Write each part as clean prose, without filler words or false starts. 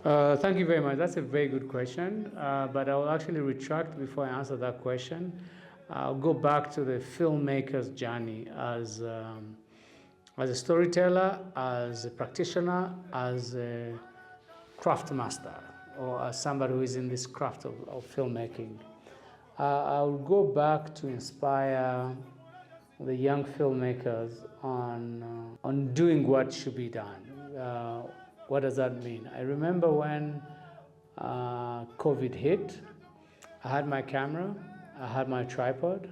Thank you very much. That's a very good question, but I will actually retract before I answer that question. I'll go back to the filmmaker's journey as a storyteller, as a practitioner, as a craft master, or as somebody who is in this craft of filmmaking. I'll go back to inspire the young filmmakers on doing what should be done. What does that mean? I remember when COVID hit, I had my camera, I had my tripod,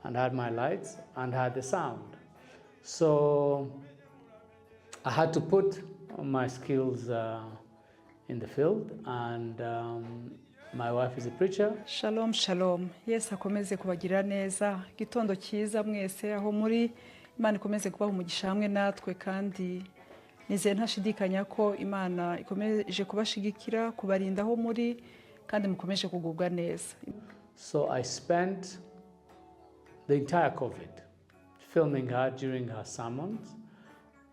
and I had my lights, and I had the sound. So I had to put my skills in the field, and my wife is a preacher. Shalom, shalom. Yes, akomeze kubagirira neza. Gitondo cyiza mwese aho muri. Imana ikomeze kubaha umugisha hamwe natwe kandi nizeye ntashidikanya ko Imana ikomeje kubashigikira kubarinda aho muri kandi mukomeje kugubwa neza. So I spent the entire COVID filming her during her sermons,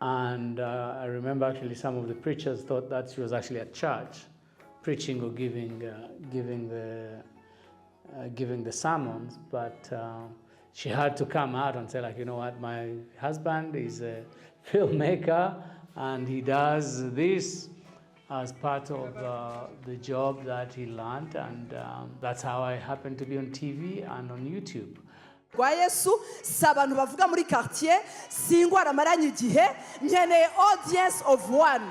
and I remember actually some of the preachers thought that she was actually at church preaching or giving the sermons, but she had to come out and say, like, you know what, my husband is a filmmaker and he does this as part of the job that he learned, and that's how I happened to be on TV and on YouTube. Kwa Yesu si abantu bavuga muri quartier, si ingwara maranye igihe, nkeneye audience of one.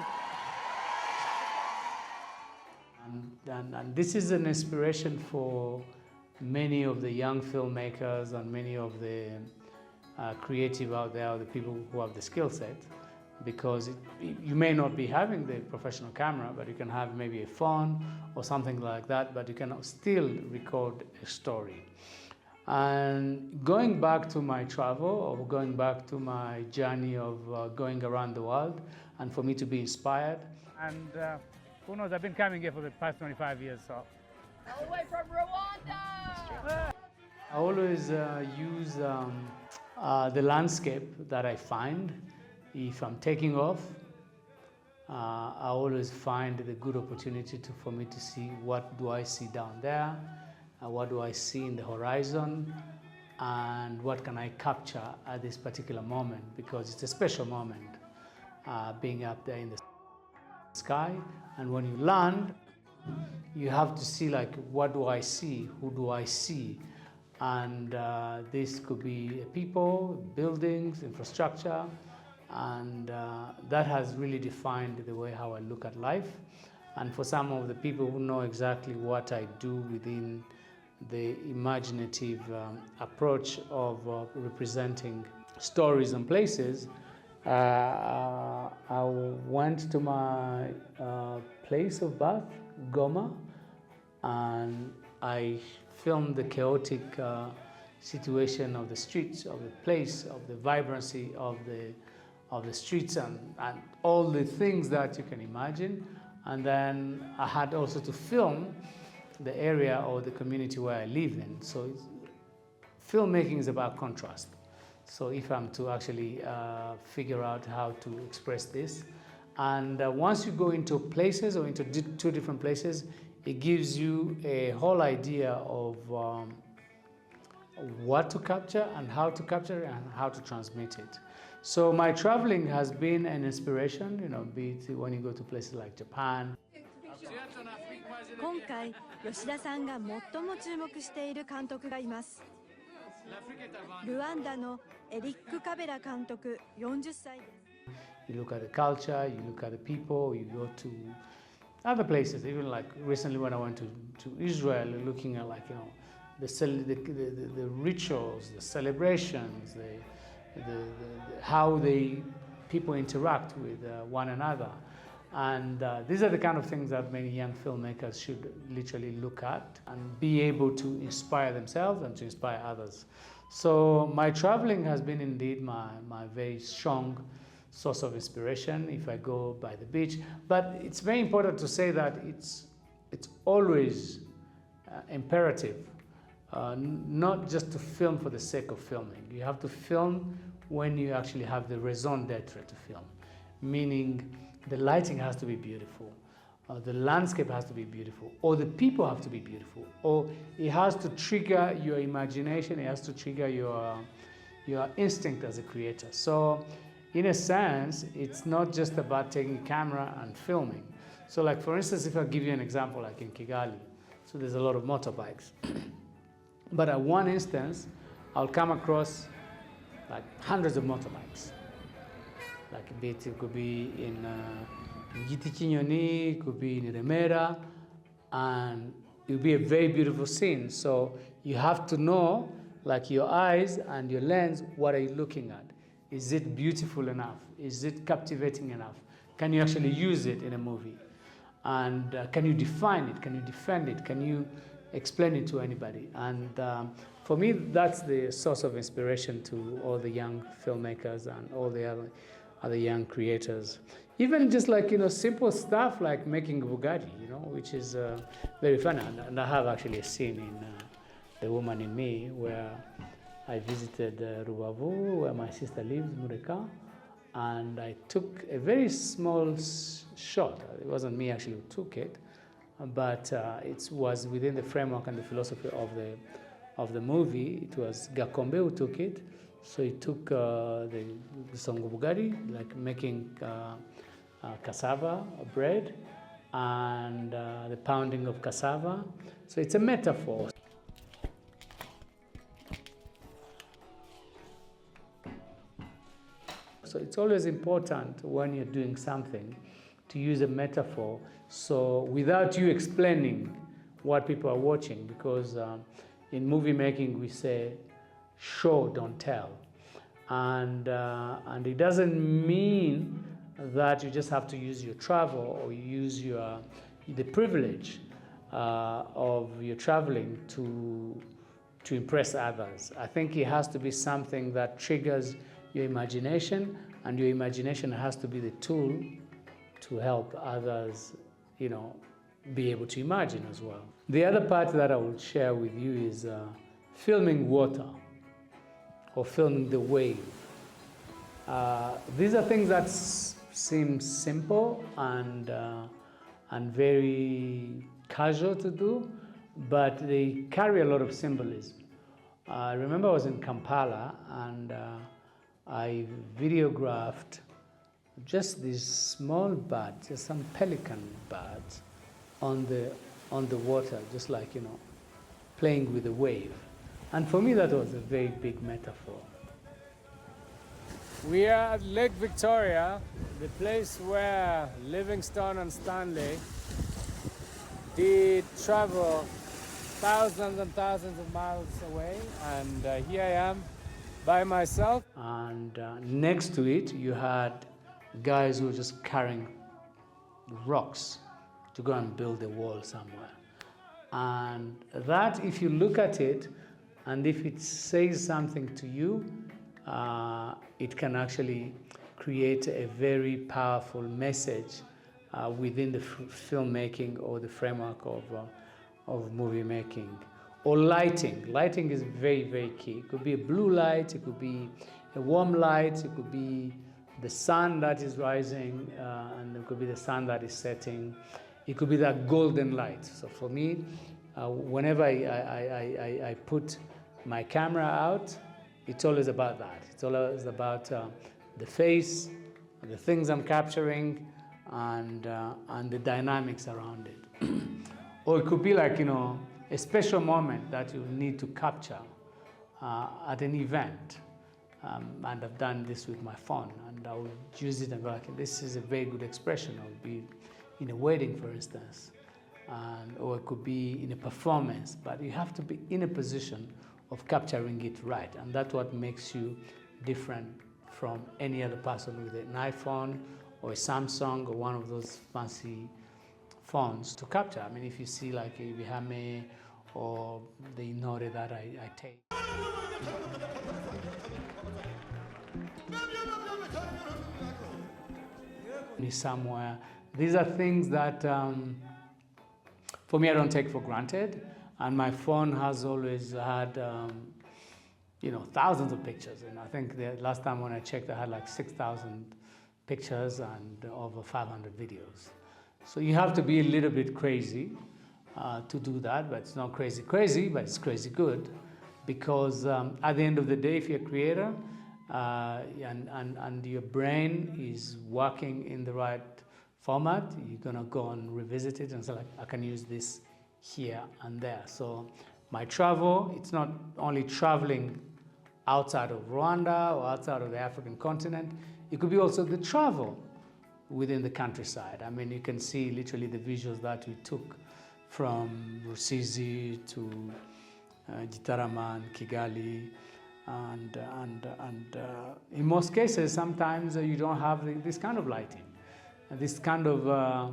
And this is an inspiration for many of the young filmmakers and many of the creative out there, the people who have the skill set, because you may not be having the professional camera, but you can have maybe a phone or something like that, but you can still record a story. And going back to my travel, or going back to my journey of going around the world, and for me to be inspired. And who knows, I've been coming here for the past 25 years, so. All the way from Rwanda! I always use the landscape that I find. If I'm taking off, I always find the good opportunity for me to see what do I see down there, what do I see in the horizon, and what can I capture at this particular moment, because it's a special moment being up there in the sky. And when you land, you have to see, like, what do I see, who do I see, and this could be people, buildings, infrastructure, and that has really defined the way how I look at life. And for some of the people who know exactly what I do within the imaginative approach of representing stories and places, I went to my place of birth, Goma, and I filmed the chaotic situation of the streets, of the place, of the vibrancy of the streets, and all the things that you can imagine. And then I had also to film the area or the community where I live in. So filmmaking is about contrast. So if I'm to actually figure out how to express this, and once you go into places or into two different places, it gives you a whole idea of what to capture and how to capture it and how to transmit it. So my traveling has been an inspiration, you know, be it when you go to places like Japan. 今回、吉田さんが最も注目している監督がいます。ルワンダのエリック・カベラ監督、40歳です。You look at the culture, you look at the people, you go to other places, even like recently when I went to Israel, looking at, like, you know, the rituals, the celebrations, how people interact with one another. And these are the kind of things that many young filmmakers should literally look at and be able to inspire themselves and to inspire others. So my traveling has been indeed my very strong source of inspiration if I go by the beach. But it's very important to say that it's always imperative not just to film for the sake of filming. You have to film when you actually have the raison d'etre to film, meaning the lighting has to be beautiful. the landscape has to be beautiful, or the people have to be beautiful, or it has to trigger your imagination, it has to trigger your instinct as a creator. So in a sense, it's not just about taking a camera and filming. So like for instance, if I give you an example, like in Kigali, so there's a lot of motorbikes. But at one instance, I'll come across like hundreds of motorbikes. Like it could be in Giti Chinyoni, it could be in Remera, and it will be a very beautiful scene. So you have to know, like your eyes and your lens, what are you looking at? Is it beautiful enough? Is it captivating enough? Can you actually use it in a movie? And can you define it? Can you defend it? Can you explain it to anybody? And for me, that's the source of inspiration to all the young filmmakers and all the other young creators. Even just like, simple stuff like making Bugatti, which is very fun. And I have actually a scene in The Woman in Me where I visited Rubavu, where my sister lives, Mureka, and I took a very small shot. It wasn't me actually who took it, but it was within the framework and the philosophy of the movie. It was Gakombe who took it. So he took the Songo Bugari, like making cassava bread, and the pounding of cassava. So it's a metaphor. So it's always important when you're doing something to use a metaphor, so without you explaining what people are watching, because in movie making we say, show, don't tell. And it doesn't mean that you just have to use your travel or you use the privilege of your traveling to impress others. I think it has to be something that triggers your imagination, and your imagination has to be the tool to help others, be able to imagine as well. The other part that I will share with you is filming water or filming the wave. These are things that seem simple and very casual to do, but they carry a lot of symbolism. I remember I was in Kampala and I videographed just this small bird, just some pelican birds on the water, just like, playing with the wave. And for me, that was a very big metaphor. We are at Lake Victoria, the place where Livingstone and Stanley did travel thousands and thousands of miles away, and here I am by myself. And next to it, you had guys who were just carrying rocks to go and build a wall somewhere. And that, if you look at it, and if it says something to you, it can actually create a very powerful message within the filmmaking or the framework of movie making. Or lighting. Lighting is very, very key. It could be a blue light, it could be a warm light, it could be the sun that is rising, and it could be the sun that is setting. It could be that golden light. So for me, whenever I put my camera out, it's always about that. It's always about the face, the things I'm capturing, and the dynamics around it. Or it could be like, a special moment that you need to capture at an event. And I've done this with my phone, and I will use it and go like, this is a very good expression. I would be in a wedding, for instance, or it could be in a performance, but you have to be in a position of capturing it right, and that's what makes you different from any other person with an iPhone or a Samsung or one of those fancy phones to capture. I mean, if you see like a Bihame or the Inore that I take. Somewhere. These are things that, for me, I don't take for granted. And my phone has always had, thousands of pictures. And I think the last time when I checked, I had like 6,000 pictures and over 500 videos. So you have to be a little bit crazy to do that, but it's not crazy crazy, but it's crazy good, because at the end of the day, if you're a creator and your brain is working in the right format, you're gonna go and revisit it and say, like, I can use this here and there. So my travel, it's not only traveling outside of Rwanda or outside of the African continent, it could be also the travel within the countryside. I mean, you can see literally the visuals that we took from Rusizi to Gitarama and Kigali, and in most cases, sometimes you don't have this kind of lighting, this kind of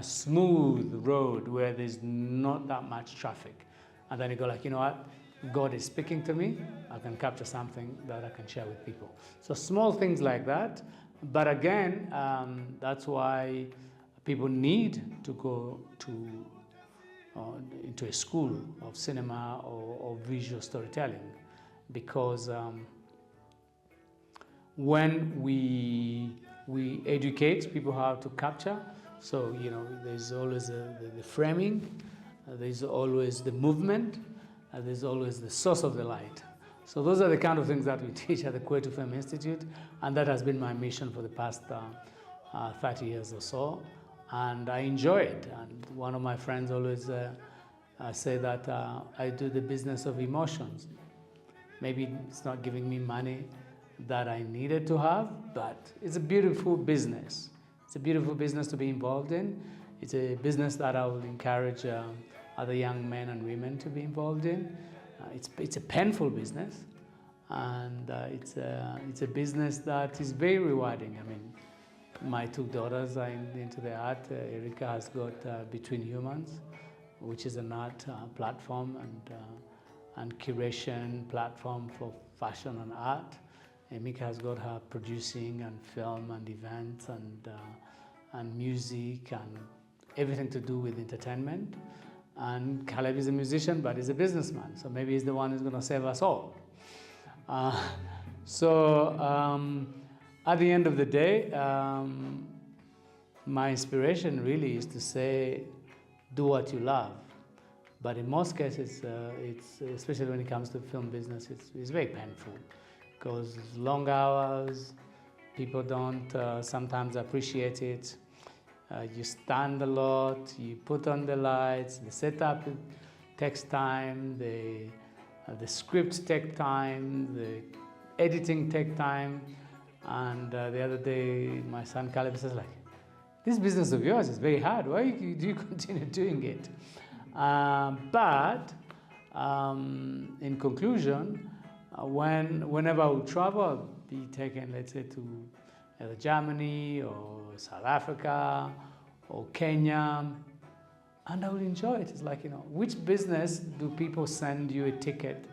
smooth road where there's not that much traffic. And then you go like, you know what? God is speaking to me. I can capture something that I can share with people. So small things like that. But again, that's why people need to go into a school of cinema or visual storytelling, because when we educate people how to capture, so you know, there's always the framing, there's always the movement, there's always the source of the light. So those are the kind of things that we teach at the Kwetu Film Institute, and that has been my mission for the past 30 years or so, and I enjoy it. And one of my friends always say that I do the business of emotions. Maybe it's not giving me money that I needed to have, but it's a beautiful business. It's a beautiful business to be involved in. It's a business that I will encourage other young men and women to be involved in. It's a painful business, and it's a business that is very rewarding. I mean, my two daughters are into the art. Erica has got Between Humans, which is an art platform and curation platform for fashion and art. Emika has got her producing and film and events and music and everything to do with entertainment. And Caleb is a musician, but he's a businessman, so maybe he's the one who's going to save us all. At the end of the day, my inspiration really is to say, do what you love. But in most cases, it's especially when it comes to film business, it's very painful, because long hours, people don't sometimes appreciate it. You stand a lot, you put on the lights, the setup takes time, the script takes time, the editing takes time. And the other day, my son Caleb says, like, this business of yours is very hard. Why do you continue doing it? But in conclusion, whenever I would travel, I'll be taken, let's say, to either Germany or South Africa or Kenya, and I will enjoy it. It's like, you know, which business do people send you a ticket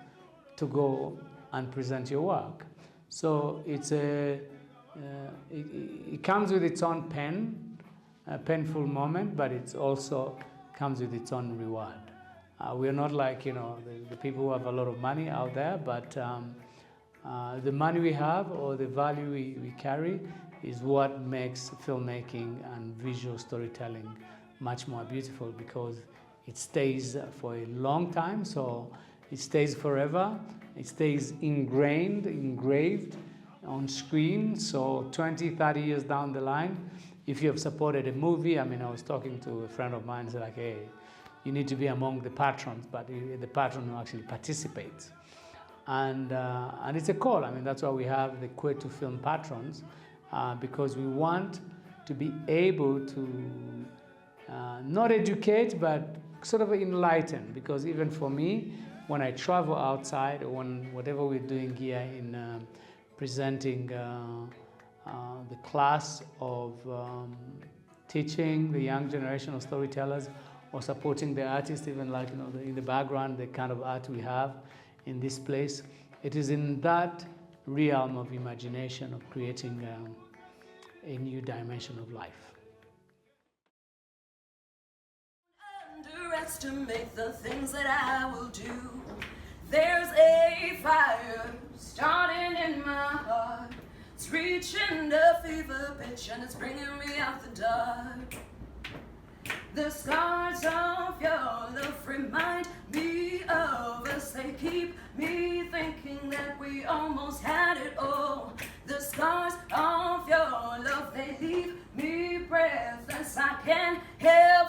to go and present your work? So it's it comes with its own painful moment, but it also comes with its own reward. We're not like, you know, the people who have a lot of money out there, but the money we have or the value we carry is what makes filmmaking and visual storytelling much more beautiful, because it stays for a long time, so it stays forever. It stays engraved on screen, so 20, 30 years down the line, if you have supported a movie, I mean, I was talking to a friend of mine, said like, hey, you need to be among the patrons, but the patron who actually participates. And it's a call. I mean, that's why we have the Kwetu Film Patrons, because we want to be able to not educate, but sort of enlighten. Because even for me, when I travel outside, or when whatever we're doing here in presenting the class of teaching the young generation of storytellers, or supporting the artists, even like, you know, in the background, the kind of art we have in this place, it is in that realm of imagination of creating a new dimension of life. Underestimate the things that I will do. There's a fire starting in my heart. It's reaching a fever pitch and it's bringing me out the dark. The scars of your love remind me of us. They keep me thinking that we almost had it all. The scars of your love, they leave me breathless. I can't help